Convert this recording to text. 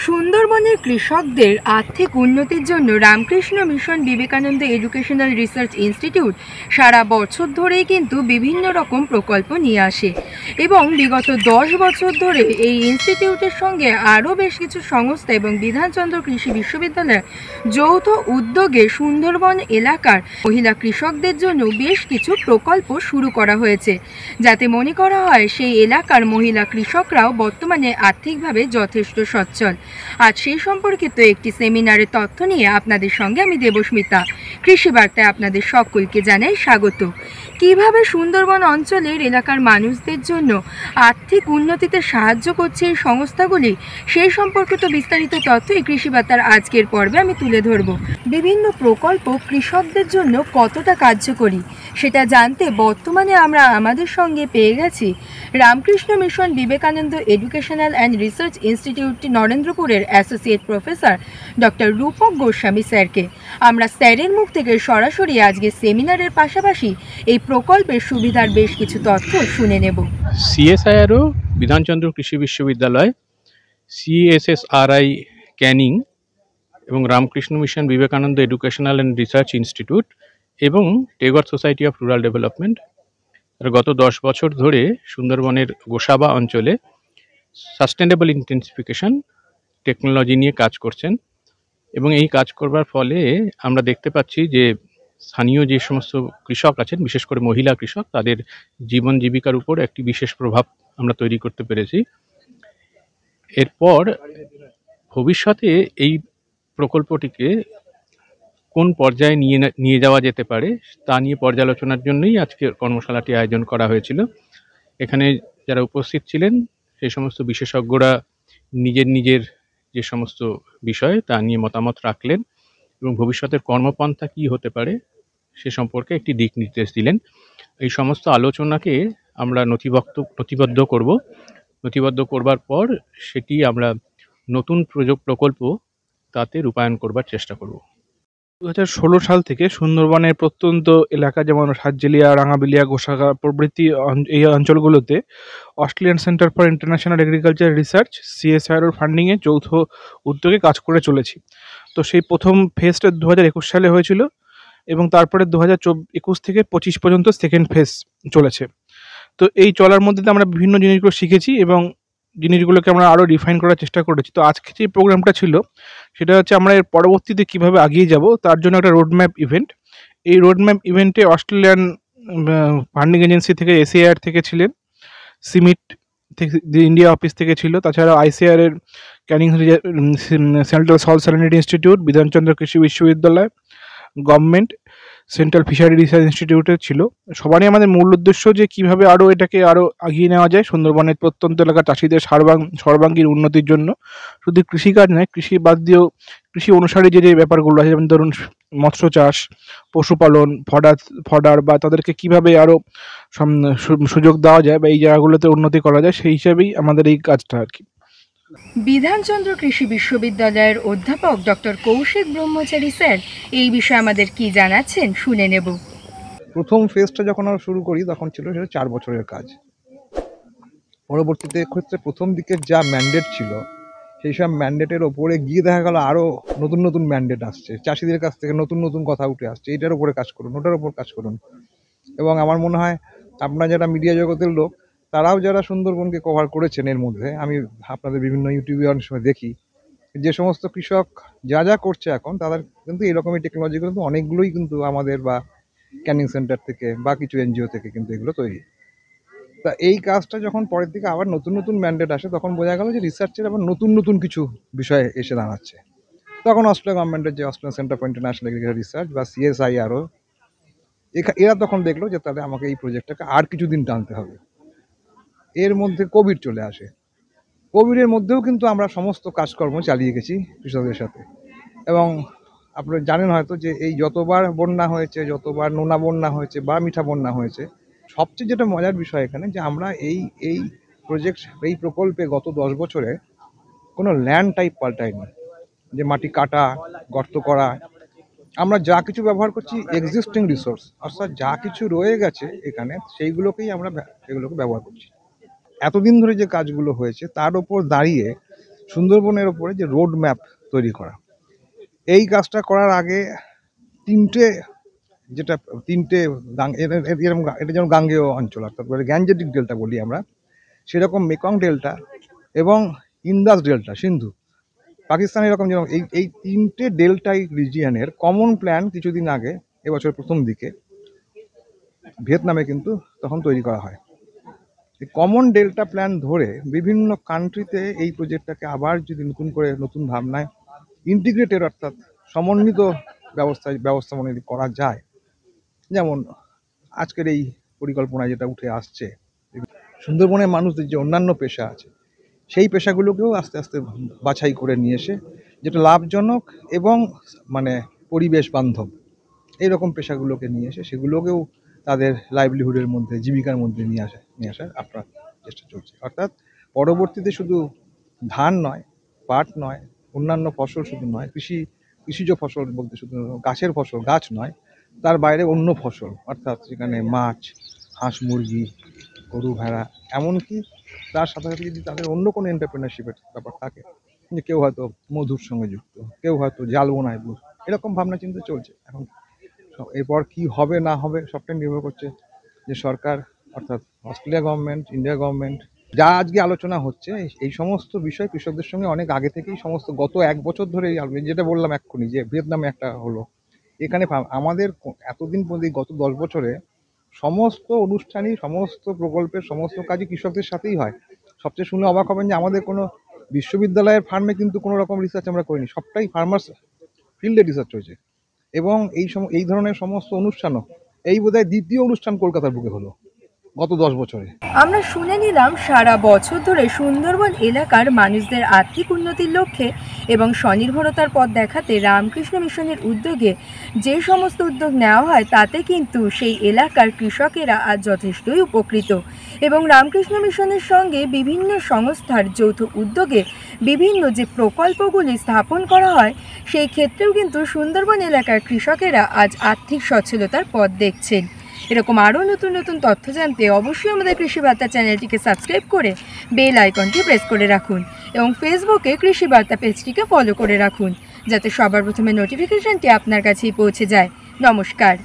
সুন্দরবনের কৃষকদের আর্থিক উন্নতির জন্য Ramakrishna Mission Vivekananda Educational Research Institute সারা বছর ধরেই কিন্তু বিভিন্ন রকম প্রকল্প নিয়ে আসে এবং বিগত 10 বছর ধরে এই ইনস্টিটিউটের সঙ্গে আরও বেশ কিছু সংস্থা এবং বিধানচন্দ্র কৃষি বিশ্ববিদ্যালয়ের যৌথ উদ্যোগে সুন্দরবন এলাকার মহিলা কৃষকদের জন্য বেশ কিছু প্রকল্প শুরু করা হয়েছে, যাতে মনে করা হয় সেই এলাকার মহিলা কৃষকরাও বর্তমানে আর্থিকভাবে যথেষ্ট সচ্ছল। আজ সেই সম্পর্কিত একটি সেমিনারের তথ্য নিয়ে আপনাদের সঙ্গে আমি দেবস্মিতা। কৃষি বার্তায় আপনাদের সকলকে জানাই স্বাগত। কিভাবে সুন্দরবন অঞ্চলের এলাকার মানুষদের জন্য আর্থিক উন্নতিতে সাহায্য করছে এই সংস্থাগুলি, সেই সম্পর্কিত বিস্তারিত তথ্য এই কৃষি বার্তার আজকের পর্বে আমি তুলে ধরব। বিভিন্ন প্রকল্প কৃষকদের জন্য কতটা কার্যকরী সেটা জানতে বর্তমানে আমরা আমাদের সঙ্গে পেয়ে গেছি Ramakrishna Mission Vivekananda Educational and Research Institute নরেন্দ্রপুরের associate professor doctor Rupak Goswami স্যারকে। আমরা স্যারের মুখ থেকে সরাসরি আজকে সেমিনারের পাশাপাশি এই প্রকল্পের সুবিধার বেশ কিছু তথ্য শুনে নেব। সিএসআইআরও বিধানচন্দ্র কৃষি বিশ্ববিদ্যালয়, সিএসএসআরআই ক্যানিং এবং Ramakrishna Mission Vivekananda Educational and Research Institute এবং Tagore Society of Rural Development গত 10 বছর ধরে সুন্দরবনের গোসাবা অঞ্চলে সাস্টেনেবল ইন্টেন্সিফিকেশন টেকনোলজি নিয়ে কাজ করছেন এবং এই কাজ করবার ফলে আমরা দেখতে পাচ্ছি যে স্থানীয় যে সমস্ত কৃষক আছেন, বিশেষ করে মহিলা কৃষক, তাদের জীবন জীবিকার উপর একটি বিশেষ প্রভাব আমরা তৈরি করতে পেরেছি। এরপর ভবিষ্যতে এই প্রকল্পটিকে কোন পর্যায়ে নিয়ে যাওয়া যেতে পারে তা নিয়ে পর্যালোচনার জন্যই আজকে কর্মশালাটি আয়োজন করা হয়েছিল। এখানে যারা উপস্থিত ছিলেন সেই সমস্ত বিশেষজ্ঞরা নিজের যে সমস্ত বিষয় তা নিয়ে মতামত রাখলেন এবং ভবিষ্যতের কর্মপন্থা কী হতে পারে সে সম্পর্কে একটি দিক নির্দেশ দিলেন। এই সমস্ত আলোচনাকে আমরা নথিবদ্ধ করবার পর সেটি আমরা নতুন প্রকল্প তাতে রূপায়ণ করবার চেষ্টা করব। 2016 সাল থেকে সুন্দরবনের প্রত্যন্ত এলাকা যেমন সাতজেলিয়া, রাঙাবিলিয়া, গোসাগা প্রভৃতি এই অঞ্চলগুলোতে Australian Centre for International Agriculture Research CSIR ফান্ডিংয়ে যৌথ উদ্যোগে কাজ করে চলেছি। তো সেই প্রথম ফেজটা 2021 সালে হয়েছিল এবং তারপরে 2021 থেকে 25 পর্যন্ত সেকেন্ড ফেজ চলেছে। তো এই চলার মধ্যে আমরা বিভিন্ন জিনিসগুলো শিখেছি এবং জিনিসগুলোকে আমরা আরও রিফাইন করার চেষ্টা করেছি। তো আজকে যে প্রোগ্রামটা ছিল সেটা হচ্ছে আমরা এর পরবর্তীতে কীভাবে এগিয়ে যাব তার জন্য একটা রোডম্যাপ ইভেন্ট। এই রোডম্যাপ ইভেন্টে অস্ট্রেলিয়ান ফান্ডিং এজেন্সি থেকে এসিআর থেকে ছিলেন, সিমিট থেকে ইন্ডিয়া অফিস থেকে ছিল, তাছাড়া আইসিআর এর Canning central salt salinity institute, Bidhan Chandra কৃষি বিশ্ববিদ্যালয়, গভর্নমেন্ট, সেন্ট্রাল ফিশারি রিসার্চ ইনস্টিটিউটে ছিল। সবারই আমাদের মূল উদ্দেশ্য যে কীভাবে এটাকে আরও এগিয়ে নেওয়া যায় সুন্দরবনের প্রত্যন্ত এলাকার চাষিদের সর্বাঙ্গীন উন্নতির জন্য। শুধু কৃষিকাজ নয়, কৃষি বাদ দিয়েও কৃষি অনুসারে যে ব্যাপারগুলো আছে, যেমন ধরুন মৎস্য চাষ, পশুপালন, ফডার বা তাদেরকে কীভাবে আরও সুযোগ দেওয়া যায় বা এই জায়গাগুলোতে উন্নতি করা যায়, সেই হিসাবেই আমাদের এই কাজটা আর কি। বিধানচন্দ্র কৃষি বিশ্ববিদ্যালয়ের অধ্যাপক ডক্টর কৌশিক ব্রহ্মচারী স্যার এই বিষয়ে আমাদের কি জানাচ্ছেন শুনে নেব। প্রথম ফেজটা যখন আমরা শুরু করি তখন ছিল সেটা 4 বছরের কাজ। পরবর্তীতে ক্ষেত্রে প্রথম দিকের যা ম্যান্ডেট ছিল সেই সব ম্যান্ডেটের ওপরে গিয়ে দেখা গেল আরও নতুন ম্যান্ডেট আসছে, চাষিদের কাছ থেকে নতুন কথা উঠে আসছে, এটার উপরে কাজ করুন, ওটার উপর কাজ করুন। এবং আমার মনে হয় আপনারা যারা মিডিয়া জগতের লোক, তারাও যারা সুন্দরবনকে কভার করেছেন, এর মধ্যে আমি আপনাদের বিভিন্ন ইউটিউবে অনেক সময় দেখি যে সমস্ত কৃষক যা করছে এখন, তাদের কিন্তু এরকমই টেকনোলজিগুলো কিন্তু অনেকগুলোই কিন্তু আমাদের বা ক্যানিং সেন্টার থেকে বা কিছু এনজিও থেকে কিন্তু এগুলো তৈরি। তা এই কাজটা যখন পরের দিকে আবার নতুন ম্যান্ডেট আসে, তখন বোঝা গেল যে রিসার্চের আবার নতুন কিছু বিষয় এসে দাঁড়াচ্ছে। তখন অস্ট্রেলিয়া গভর্নমেন্টের যে Australian Centre for International Agriculture research বা সিএসআইআরও, এরা তখন দেখলো যে তাহলে আমাকে এই প্রজেক্টটাকে আর কিছুদিন টানতে হবে। এর মধ্যে কোভিড চলে আসে। কোভিডের মধ্যেও কিন্তু আমরা সমস্ত কাজকর্ম চালিয়ে গেছি কৃষকদের সাথে। এবং আপনারা জানেন হয়তো যে এই যতবার বন্যা হয়েছে, যতবার নোনা বন্যা হয়েছে বা মিঠা বন্যা হয়েছে, সবচেয়ে যেটা মজার বিষয় এখানে যে আমরা এই প্রকল্পে গত 10 বছরে কোনো ল্যান্ড টাইপ পাল্টাইনি। যে মাটি কাটা, গর্ত করা, আমরা যা কিছু ব্যবহার করছি এক্সিস্টিং রিসোর্স, অর্থাৎ যা কিছু রয়ে গেছে এখানে সেইগুলোকেই আমরা এগুলোকে ব্যবহার করছি। এতদিন ধরে যে কাজগুলো হয়েছে তার উপর দাঁড়িয়ে সুন্দরবনের ওপরে যে রোড ম্যাপ তৈরি করা। এই কাজটা করার আগে তিনটে এটা যেমন গাঙ্গেয় অঞ্চল, অর্থাৎ গ্যাঞ্জেটিক ডেল্টা বলি আমরা, সেরকম মেকং ডেল্টা এবং ইন্দাস ডেল্টা, সিন্ধু, পাকিস্তান, এরকম যেরকম এই তিনটে ডেল্টাই রিজিয়নের কমন প্ল্যান কিছুদিন আগে, এবছর প্রথম দিকে ভিয়েতনামে কিন্তু তখন তৈরি করা হয়। এই কমন ডেল্টা প্ল্যান ধরে বিভিন্ন কান্ট্রিতে এই প্রজেক্টটাকে আবার যদি নতুন ভাবনায় ইন্টিগ্রেটেড, অর্থাৎ সমন্বিত ব্যবস্থাপনা যদি করা যায়, যেমন আজকের এই পরিকল্পনায় যেটা উঠে আসছে, সুন্দরবনের মানুষদের যে অন্যান্য পেশা আছে সেই পেশাগুলোকেও আস্তে আস্তে বাছাই করে নিয়ে এসে যেটা লাভজনক এবং মানে পরিবেশ বান্ধব, এইরকম পেশাগুলোকে নিয়ে এসে সেগুলোকেও তাদের লাইভলিহুডের মধ্যে, জীবিকার মধ্যে নিয়ে আসার আপনার চেষ্টা চলছে। অর্থাৎ পরবর্তীতে শুধু ধান নয়, পাট নয়, অন্যান্য ফসল শুধু নয়, কৃষিজ ফসল বলতে শুধু গাছের ফসল, গাছ নয়, তার বাইরে অন্য ফসল, অর্থাৎ সেখানে মাছ, হাঁস, মুরগি, গরু, ভেড়া, এমনকি তার সাথে সাথে যদি তাদের অন্য কোনো এন্টারপ্রেনারশিপের ব্যাপার থাকে, যে কেউ হয়তো মধুর সঙ্গে যুক্ত, কেউ হয়তো জাল বোনায়, এরকম ভাবনা চিন্তা চলছে। এখন এরপর কি হবে না হবে সবটাই নির্ভর করছে যে সরকার, অর্থাৎ অস্ট্রেলিয়া গভর্নমেন্ট, ইন্ডিয়া গভর্নমেন্ট, যা আজকে আলোচনা হচ্ছে এই সমস্ত বিষয় কৃষকদের সঙ্গে অনেক আগে থেকেই গত 1 বছর ধরে, যেটা বললাম এক্ষুনি যে ভিয়েতনামে একটা হলো, এখানে আমাদের এতদিন পর্যন্ত গত 10 বছরে সমস্ত অনুষ্ঠানই, সমস্ত প্রকল্পের সমস্ত কাজই কৃষকদের সাথেই হয়। সবচেয়ে শুনে অবাক হবেন যে আমাদের কোনো বিশ্ববিদ্যালয়ের ফার্মে কিন্তু কোনো রকম রিসার্চ আমরা করিনি, সবটাই ফার্মার্স ফিল্ডে রিসার্চ হয়েছে। এবং এই ধরনের সমস্ত অনুষ্ঠানও এই বোধহয় দ্বিতীয় অনুষ্ঠান কলকাতার বুকে হলো গত 10 বছরে। আমরা শুনে নিলাম সারা বছর ধরে সুন্দরবন এলাকার মানুষদের আর্থিক উন্নতির লক্ষ্যে এবং স্বনির্ভরতার পথ দেখাতে রামকৃষ্ণ মিশনের উদ্যোগে যে সমস্ত উদ্যোগ নেওয়া হয় তাতে কিন্তু সেই এলাকার কৃষকেরা আজ যথেষ্টই উপকৃত। এবং রামকৃষ্ণ মিশনের সঙ্গে বিভিন্ন সংস্থার যৌথ উদ্যোগে বিভিন্ন যে প্রকল্পগুলি স্থাপন করা হয় সেই ক্ষেত্রেও কিন্তু সুন্দরবন এলাকার কৃষকেরা আজ আর্থিক সচ্ছলতার পথ দেখছেন। এরকম আরও নতুন নতুন তথ্য জানতে অবশ্যই আমাদের কৃষি বার্তা চ্যানেলটিকে সাবস্ক্রাইব করে বেল আইকনটি প্রেস করে রাখুন এবং ফেসবুকে কৃষি বার্তা পেজটিকে ফলো করে রাখুন, যাতে সবার প্রথমে নোটিফিকেশনটি আপনার কাছেই পৌঁছে যায়। নমস্কার।